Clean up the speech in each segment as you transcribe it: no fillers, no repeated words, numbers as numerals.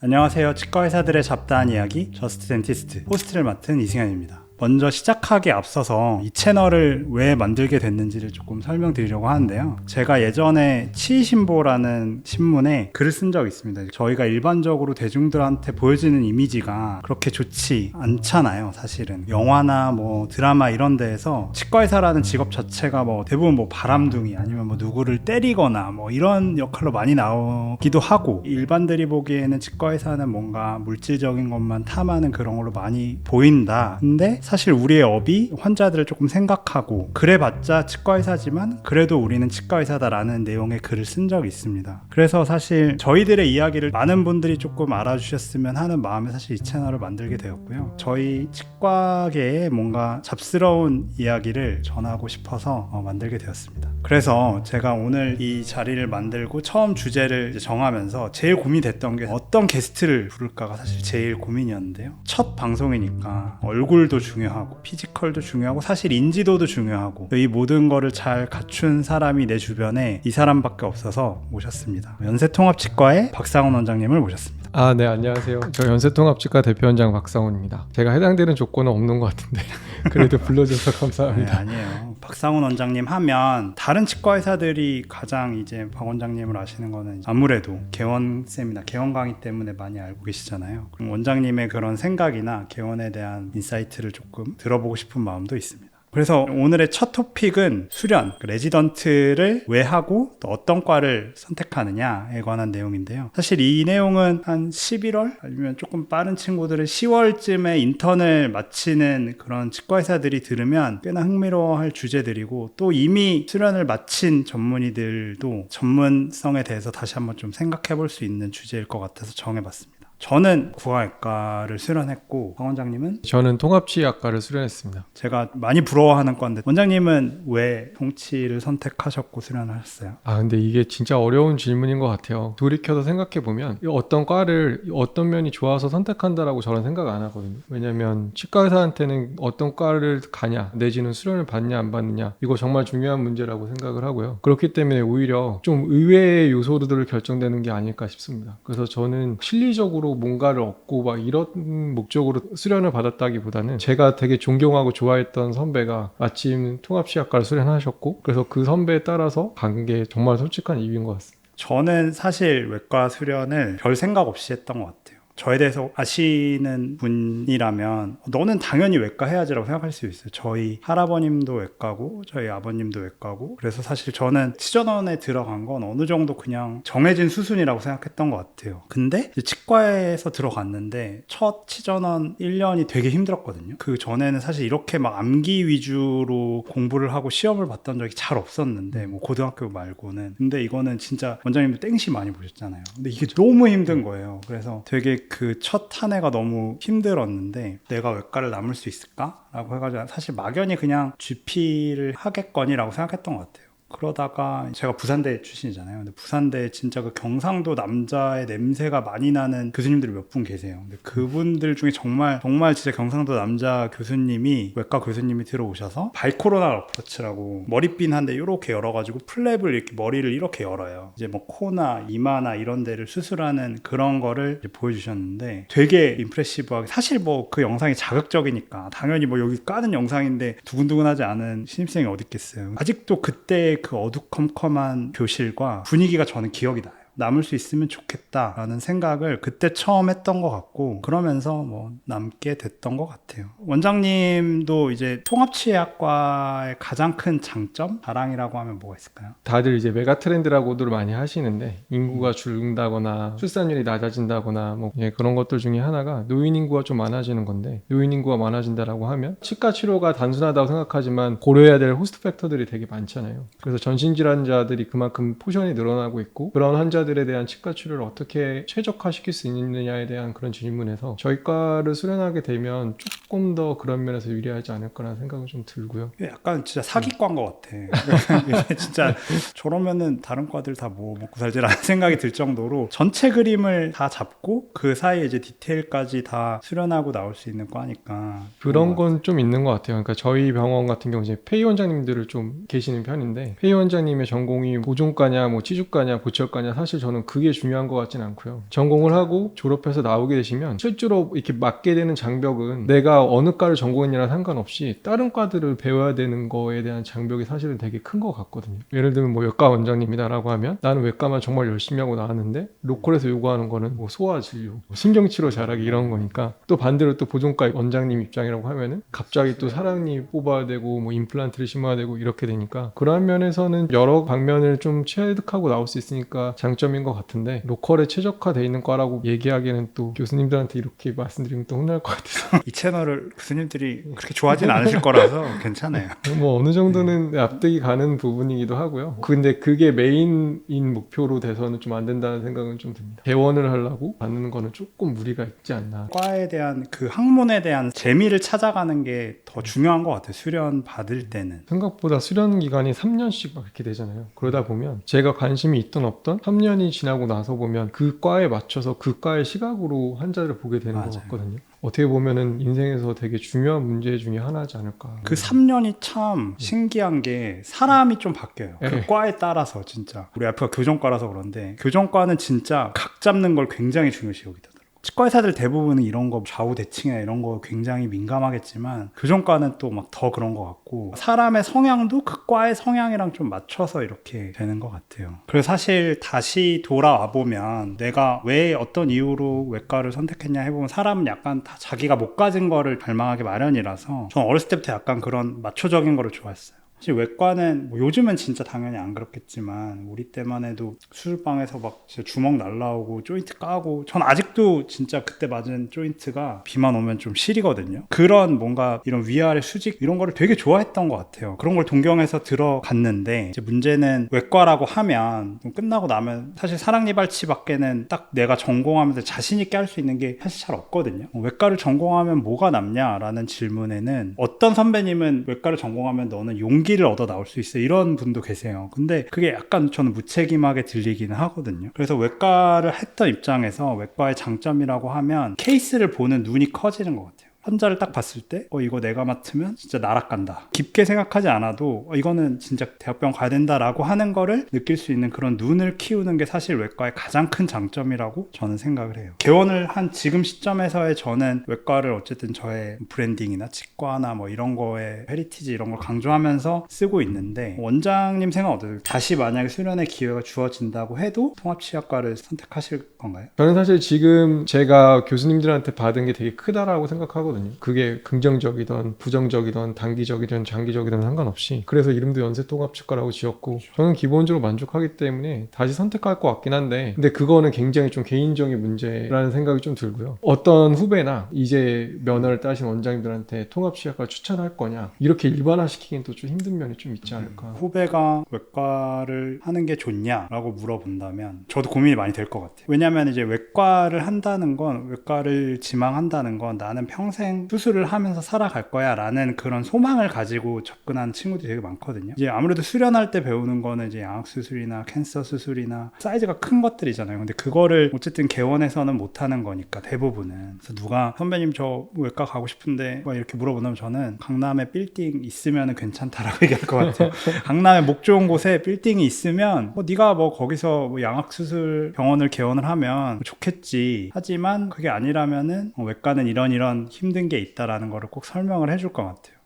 안녕하세요. 치과의사들의 잡다한 이야기 저스트 덴티스트 호스트를 맡은 이승현입니다. 먼저 시작하기에 앞서서 이 채널을 왜 만들게 됐는지를 조금 설명드리려고 하는데요. 제가 예전에 치이신보라는 신문에 글을 쓴 적이 있습니다. 저희가 일반적으로 대중들한테 보여지는 이미지가 그렇게 좋지 않잖아요. 사실은 영화나 뭐 드라마 이런 데에서 치과의사라는 직업 자체가 뭐 대부분 뭐 바람둥이 아니면 뭐 누구를 때리거나 뭐 이런 역할로 많이 나오기도 하고, 일반들이 보기에는 치과의사는 뭔가 물질적인 것만 탐하는 그런 걸로 많이 보인다. 근데 사실 우리의 업이 환자들을 조금 생각하고, 그래봤자 치과의사지만 그래도 우리는 치과의사다라는 내용의 글을 쓴 적이 있습니다. 그래서 사실 저희들의 이야기를 많은 분들이 조금 알아주셨으면 하는 마음에 사실 이 채널을 만들게 되었고요. 저희 치과계의 뭔가 잡스러운 이야기를 전하고 싶어서 만들게 되었습니다. 그래서 제가 오늘 이 자리를 만들고 처음 주제를 이제 정하면서 제일 고민됐던 게 어떤 게스트를 부를까가 사실 제일 고민이었는데요. 첫 방송이니까 얼굴도 중요하고 피지컬도 중요하고 사실 인지도도 중요하고 이 모든 거를 잘 갖춘 사람이 내 주변에 이 사람밖에 없어서 모셨습니다. 연세통합치과의 박상훈 원장님을 모셨습니다. 네, 안녕하세요. 저 연세통합치과 대표원장 박상훈입니다. 제가 해당되는 조건은 없는 것 같은데 그래도 불러줘서 감사합니다. 네, 아니에요. 박상훈 원장님 하면 다른 치과 의사들이 가장 이제 박 원장님을 아시는 거는 아무래도 개원쌤이나 개원 강의 때문에 많이 알고 계시잖아요. 그럼 원장님의 그런 생각이나 개원에 대한 인사이트를 조금 들어보고 싶은 마음도 있습니다. 그래서 오늘의 첫 토픽은 수련, 레지던트를 왜 하고 또 어떤 과를 선택하느냐에 관한 내용인데요. 사실 이 내용은 한 11월 아니면 조금 빠른 친구들은 10월쯤에 인턴을 마치는 그런 치과의사들이 들으면 꽤나 흥미로워할 주제들이고, 또 이미 수련을 마친 전문의들도 전문성에 대해서 다시 한번 좀 생각해 볼 수 있는 주제일 것 같아서 정해봤습니다. 저는 구강외과를 수련했고, 박 원장님은? 저는 통합치의학과를 수련했습니다. 제가 많이 부러워하는 건데, 원장님은 왜 통치를 선택하셨고 수련을 하셨어요? 근데 이게 진짜 어려운 질문인 것 같아요. 돌이켜서 생각해보면 어떤 과를 어떤 면이 좋아서 선택한다라고 저는 생각 안 하거든요. 왜냐면 치과 의사한테는 어떤 과를 가냐 내지는 수련을 받냐 안 받느냐, 이거 정말 중요한 문제라고 생각을 하고요. 그렇기 때문에 오히려 좀 의외의 요소들을 결정되는 게 아닐까 싶습니다. 그래서 저는 실리적으로 뭔가를 얻고 막 이런 목적으로 수련을 받았다기보다는 제가 되게 존경하고 좋아했던 선배가 마침 통합치의학과를 수련하셨고, 그래서 그 선배에 따라서 간 게 정말 솔직한 이유인 것 같습니다. 저는 사실 외과 수련을 별 생각 없이 했던 것 같아요. 저에 대해서 아시는 분이라면 너는 당연히 외과 해야지라고 생각할 수 있어요. 저희 할아버님도 외과고 저희 아버님도 외과고, 그래서 사실 저는 치전원에 들어간 건 어느 정도 그냥 정해진 수순이라고 생각했던 것 같아요. 근데 치과에서 들어갔는데 첫 치전원 1년이 되게 힘들었거든요. 그 전에는 사실 이렇게 막 암기 위주로 공부를 하고 시험을 봤던 적이 잘 없었는데, 뭐 고등학교 말고는. 근데 이거는 진짜 원장님도 땡시 많이 보셨잖아요. 근데 이게 너무 힘든 거예요. 그래서 되게 그 첫 한 해가 너무 힘들었는데 내가 외과를 남을 수 있을까? 라고 해가지고 사실 막연히 그냥 GP를 하겠거니라고 생각했던 것 같아요. 그러다가 제가 부산대 출신이잖아요. 근데 부산대에 진짜 그 경상도 남자의 냄새가 많이 나는 교수님들이 몇 분 계세요. 근데 그분들 중에 정말 진짜 경상도 남자 교수님이, 외과 교수님이 들어오셔서 바이코로날 어프로치라고 머리핀 한 대 이렇게 열어가지고 플랩을 이렇게 머리를 이렇게 열어요. 이제 뭐 코나 이마나 이런 데를 수술하는 그런 거를 이제 보여주셨는데 되게 임프레시브하게, 사실 뭐 그 영상이 자극적이니까 당연히 뭐 여기 까는 영상인데 두근두근하지 않은 신입생이 어디 있겠어요. 아직도 그때 그 어두컴컴한 교실과 분위기가 저는 기억이 나요. 남을 수 있으면 좋겠다라는 생각을 그때 처음 했던 것 같고, 그러면서 뭐 남게 됐던 것 같아요. 원장님도 이제 통합치의학과의 가장 큰 장점, 자랑이라고 하면 뭐가 있을까요? 다들 이제 메가 트렌드라고들 많이 하시는데, 인구가 줄는다거나 출산율이 낮아진다거나 뭐 그런 것들 중에 하나가 노인 인구가 좀 많아지는 건데, 노인 인구가 많아진다라고 하면 치과 치료가 단순하다고 생각하지만 고려해야 될 호스트 팩터들이 되게 많잖아요. 그래서 전신질환자들이 그만큼 포션이 늘어나고 있고, 그런 환자들에 대한 치과 치료를 어떻게 최적화시킬 수 있느냐에 대한 그런 질문에서 저희 과를 수련하게 되면 조금 더 그런 면에서 유리하지 않을까라는 생각은 좀 들고요. 약간 진짜 사기과인 것 같아. 진짜 저러면은 다른 과들 다 뭐 먹고 살지라는 생각이 들 정도로 전체 그림을 다 잡고 그 사이에 이제 디테일까지 다 수련하고 나올 수 있는 과니까 그런 건 좀 있는 것 같아요. 그러니까 저희 병원 같은 경우 이제 페이 원장님들을 좀 계시는 편인데, 페이 원장님의 전공이 보존과냐 뭐 치주과냐 고철과냐 사실 사실 저는 그게 중요한 것 같진 않고요. 전공을 하고 졸업해서 나오게 되시면 실제로 이렇게 맞게 되는 장벽은 내가 어느 과를 전공했냐랑 상관없이 다른 과들을 배워야 되는 거에 대한 장벽이 사실은 되게 큰 것 같거든요. 예를 들면 뭐 외과 원장님이다라고 하면 나는 외과만 정말 열심히 하고 나왔는데 로컬에서 요구하는 거는 뭐 소아 진료, 뭐 신경치료 잘하기 이런 거니까 또 반대로 또 보존과 원장님 입장이라고 하면은 갑자기 또 사랑니 뽑아야 되고 뭐 임플란트를 심어야 되고 이렇게 되니까 그런 면에서는 여러 방면을 좀 체득하고 나올 수 있으니까 장점인 것 같은데 로컬에 최적화되어 있는 과라고 얘기하기에는 또 교수님들한테 이렇게 말씀드리면 또 혼날 것 같아서 이 채널을 교수님들이 그렇게 좋아하진 않으실 거라서 괜찮아요. 뭐 어느 정도는 납득이 가는 부분이기도 하고요. 근데 그게 메인인 목표로 돼서는 좀 안 된다는 생각은 좀 듭니다. 개원을 하려고 받는 거는 조금 무리가 있지 않나. 과에 대한 그 학문에 대한 재미를 찾아가는 게 더 중요한 것 같아요. 수련 받을 때는. 생각보다 수련 기간이 3년씩 막 이렇게 되잖아요. 그러다 보면 제가 관심이 있던 없던 3년이 지나고 나서 보면 그 과에 맞춰서 그 과의 시각으로 환자를 보게 되는 것 맞아요. 같거든요. 어떻게 보면은 인생에서 되게 중요한 문제 중에 하나지 않을까. 그 3년이 참 신기한 게 사람이 좀 바뀌어요. 그 네. 과에 따라서 진짜. 우리 F가 교정과라서 그런데 교정과는 진짜 각 잡는 걸 굉장히 중요시 여기더라고요. 치과 의사들 대부분은 이런 거 좌우 대칭이나 이런 거 굉장히 민감하겠지만 교정과는 또 막 더 그런 것 같고 사람의 성향도 그 과의 성향이랑 좀 맞춰서 이렇게 되는 것 같아요. 그래서 사실 다시 돌아와 보면 내가 왜 어떤 이유로 외과를 선택했냐 해보면 사람은 약간 다 자기가 못 가진 거를 갈망하기 마련이라서 저는 어렸을 때부터 약간 그런 마초적인 거를 좋아했어요. 사실 외과는 뭐 요즘은 진짜 당연히 안 그렇겠지만 우리 때만 해도 수술방에서 막 진짜 주먹 날라오고 조인트 까고 전 아직도 진짜 그때 맞은 조인트가 비만 오면 좀 시리거든요. 그런 뭔가 이런 위아래 수직 이런 거를 되게 좋아했던 것 같아요. 그런 걸 동경해서 들어갔는데 이제 문제는 외과라고 하면 끝나고 나면 사실 사랑니발치밖에는 딱 내가 전공하면서 자신 있게 할 수 있는 게 사실 잘 없거든요. 외과를 전공하면 뭐가 남냐라는 질문에는 어떤 선배님은 외과를 전공하면 너는 용기를 얻어 나올 수 있어 이런 분도 계세요. 근데 그게 약간 저는 무책임하게 들리기는 하거든요. 그래서 외과를 했던 입장에서 외과의 장점이라고 하면 케이스를 보는 눈이 커지는 것 같아요. 환자를 딱 봤을 때 이거 내가 맡으면 진짜 나락간다. 깊게 생각하지 않아도 이거는 진짜 대학병원 가야 된다라고 하는 거를 느낄 수 있는 그런 눈을 키우는 게 사실 외과의 가장 큰 장점이라고 저는 생각을 해요. 개원을 한 지금 시점에서의 저는 외과를 어쨌든 저의 브랜딩이나 치과나 뭐 이런 거에 헤리티지 이런 걸 강조하면서 쓰고 있는데 원장님 생각 어떠세요? 다시 만약에 수련의 기회가 주어진다고 해도 통합치약과를 선택하실 건가요? 저는 사실 지금 제가 교수님들한테 받은 게 되게 크다라고 생각하거든요. 그게 긍정적이든 부정적이든 단기적이든 장기적이든 상관없이 그래서 이름도 연세통합치과라고 지었고 저는 기본적으로 만족하기 때문에 다시 선택할 것 같긴 한데 근데 그거는 굉장히 좀 개인적인 문제라는 생각이 좀 들고요. 어떤 후배나 이제 면허를 따신 원장님들한테 통합치약과 추천할 거냐 이렇게 일반화시키긴 또 좀 힘든 면이 좀 있지 않을까. 후배가 외과를 하는 게 좋냐라고 물어본다면 저도 고민이 많이 될 것 같아요. 왜냐하면 이제 외과를 한다는 건 외과를 지망한다는 건 나는 평생 수술을 하면서 살아갈 거야 라는 그런 소망을 가지고 접근하는 친구들이 되게 많거든요. 이제 아무래도 수련할 때 배우는 거는 이제 양악수술이나 캔서 수술이나 사이즈가 큰 것들이잖아요. 근데 그거를 어쨌든 개원에서는 못하는 거니까 대부분은. 그래서 누가 선배님 저 외과 가고 싶은데 막 이렇게 물어본다면 저는 강남에 빌딩 있으면 괜찮다라고 얘기할 것 같아요. 강남에 목 좋은 곳에 빌딩이 있으면 네가 뭐 거기서 뭐 양악수술 병원을 개원을 하면 좋겠지. 하지만 그게 아니라면은 외과는 이런 힘든 게 있다라는 거를 꼭 설명을 해줄 것 같아요.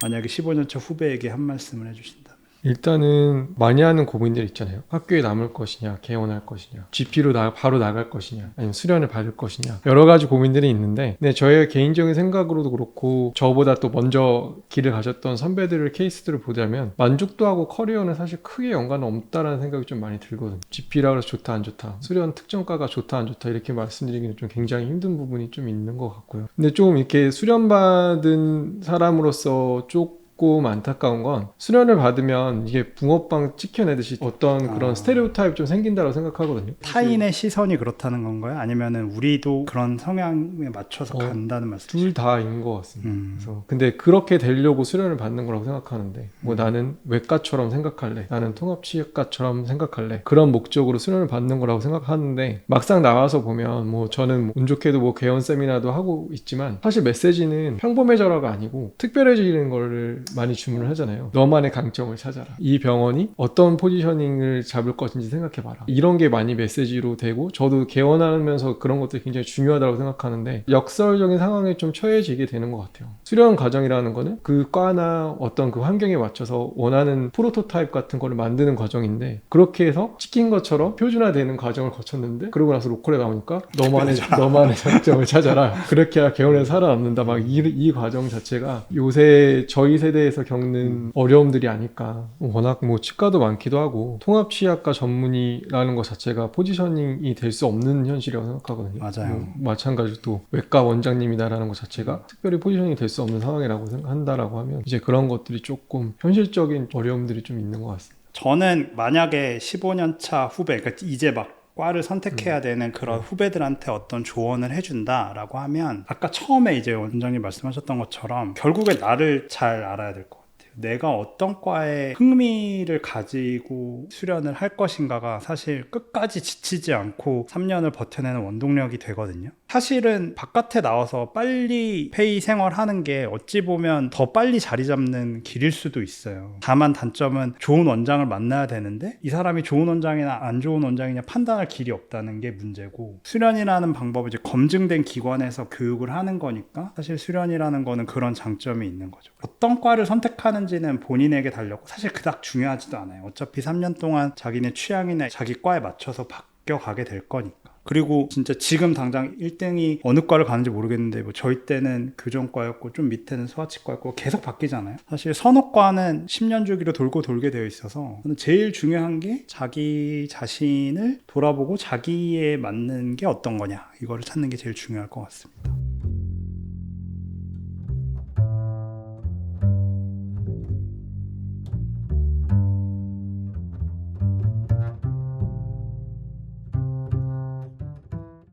만약에 15년 차 후배에게 한 말씀을 해주신다면 일단은 많이 하는 고민들 있잖아요. 학교에 남을 것이냐, 개원할 것이냐, GP로 바로 나갈 것이냐, 아니면 수련을 받을 것이냐 여러 가지 고민들이 있는데 근데 저의 개인적인 생각으로도 그렇고 저보다 또 먼저 길을 가셨던 선배들의 케이스들을 보자면 만족도하고 커리어는 사실 크게 연관은 없다라는 생각이 좀 많이 들거든요. GP라 그래서 좋다 안 좋다, 수련 특정과가 좋다 안 좋다 이렇게 말씀드리기는 좀 굉장히 힘든 부분이 좀 있는 것 같고요. 근데 좀 이렇게 수련받은 사람으로서 조금 안타까운 건 수련을 받으면 이게 붕어빵 찍혀내듯이 어떤 그런 스테레오타입 좀 생긴다고 생각하거든요. 타인의 시선이 그렇다는 건가요? 아니면은 우리도 그런 성향에 맞춰서 간다는 말씀이시죠? 둘 다인 것 같습니다. 그래서 근데 그렇게 되려고 수련을 받는 거라고 생각하는데 뭐 나는 외과처럼 생각할래, 나는 통합치약과처럼 생각할래 그런 목적으로 수련을 받는 거라고 생각하는데 막상 나와서 보면 뭐 저는 운 좋게도 뭐 개원 세미나도 하고 있지만 사실 메시지는 평범해져라가 아니고 특별해지는 거를 병원을 많이 주문을 하잖아요. 너만의 강점을 찾아라. 이 병원이 어떤 포지셔닝을 잡을 것인지 생각해봐라. 이런 게 많이 메시지로 되고 저도 개원하면서 그런 것들이 굉장히 중요하다고 생각하는데 역설적인 상황에 좀 처해지게 되는 것 같아요. 수련 과정이라는 거는 그 과나 어떤 그 환경에 맞춰서 원하는 프로토타입 같은 거를 만드는 과정인데 그렇게 해서 시킨 것처럼 표준화되는 과정을 거쳤는데 그러고 나서 로컬에 나오니까 너만의 장점을 찾아라. 그렇게 해야 개원에서 살아남는다. 막 이 과정 자체가 요새 저희 세대에서 겪는 어려움들이 아닐까. 워낙 뭐 치과도 많기도 하고 통합치약과 전문의라는 것 자체가 포지셔닝이 될 수 없는 현실이라고 생각하거든요. 맞아요. 뭐 마찬가지로 또 외과 원장님이다라는 것 자체가 특별히 포지셔닝이 될 수 없는 상황이라고 생각한다라고 하면 이제 그런 것들이 조금 현실적인 어려움들이 좀 있는 것 같습니다. 저는 만약에 15년 차 후배, 그러니까 이제 막 과를 선택해야 되는 그런 후배들한테 어떤 조언을 해준다라고 하면 아까 처음에 이제 원장님 말씀하셨던 것처럼 결국에 나를 잘 알아야 될 것 같아요. 내가 어떤 과에 흥미를 가지고 수련을 할 것인가가 사실 끝까지 지치지 않고 3년을 버텨내는 원동력이 되거든요. 사실은 바깥에 나와서 빨리 페이 생활하는 게 어찌 보면 더 빨리 자리 잡는 길일 수도 있어요. 다만 단점은 좋은 원장을 만나야 되는데 이 사람이 좋은 원장이나 안 좋은 원장이냐 판단할 길이 없다는 게 문제고, 수련이라는 방법은 이제 검증된 기관에서 교육을 하는 거니까 사실 수련이라는 거는 그런 장점이 있는 거죠. 어떤 과를 선택하는지는 본인에게 달렸고 사실 그닥 중요하지도 않아요. 어차피 3년 동안 자기네 취향이나 자기 과에 맞춰서 바뀌어가게 될 거니까. 그리고 진짜 지금 당장 1등이 어느 과를 가는지 모르겠는데 뭐 저희 때는 교정과였고 좀 밑에는 소아치과였고 계속 바뀌잖아요. 사실 선호과는 10년 주기로 돌게 되어 있어서 저는 제일 중요한 게 자기 자신을 돌아보고 자기에 맞는 게 어떤 거냐 이거를 찾는 게 제일 중요할 것 같습니다.